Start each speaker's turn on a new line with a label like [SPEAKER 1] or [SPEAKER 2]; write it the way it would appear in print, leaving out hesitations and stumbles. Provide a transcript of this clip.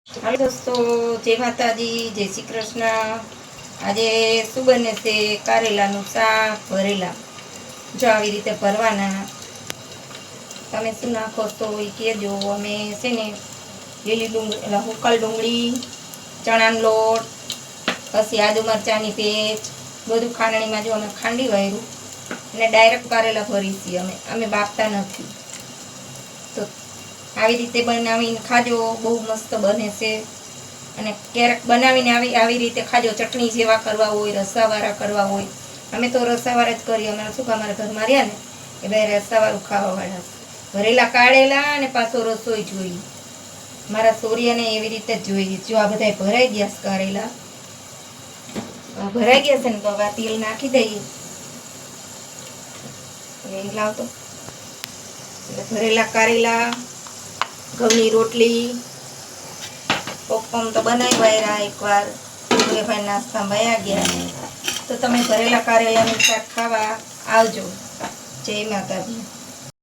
[SPEAKER 1] હાલો દોસ્તો, જય માતાજી, જય શ્રી કૃષ્ણ। આજે શું બને છે? કારેલાનું શાક ભરેલા। જો આવી રીતે ભરવાના। તમે શું નાખો તો એ કહેજો। અમે છે ને લીલી ડુંગળી, હુકલ ડુંગળી, ચણાનો લોટ, પછી આદુ મરચાંની પેસ્ટ બધું ખાંડણીમાં જો અમે ખાંડી વાળ્યું અને ડાયરેક્ટ કારેલા ભરી છીએ। અમે બાફતા નથી। તો આવી રીતે બનાવીને ખાજો, બહુ મસ્ત બને છે। અને ક્યારેક બનાવીને આવી રીતે ખાજો। ચટણી જેવા કરવા હોય, રસાવાળા કરવા હોય। અમે તો રસાવાળા જ કરીએ। અમારા શું અમારા ઘરમાં રહ્યા ને એ બે રસાવાળું ખાવાવાળા છે। ભરેલા કાઢેલા અને પાછો રસોઈ જોઈ। મારા સોરિયાને એવી રીતે જ જોઈએ। જો આ બધા ભરાઈ ગયા છે કારેલા, ભરાઈ ગયા છે ને, તો હવે તેલ નાખી દઈએ। લાવતો એટલે ભરેલા કારેલા, ઘઉંની રોટલી, પપ્પમ તો બનાવી વાયરા એકવાર, ભાઈ નાસ્તા વયા ગયા। તો તમે ભરેલા કારેલાનું શાક ખાવા આવજો। જય માતાજી।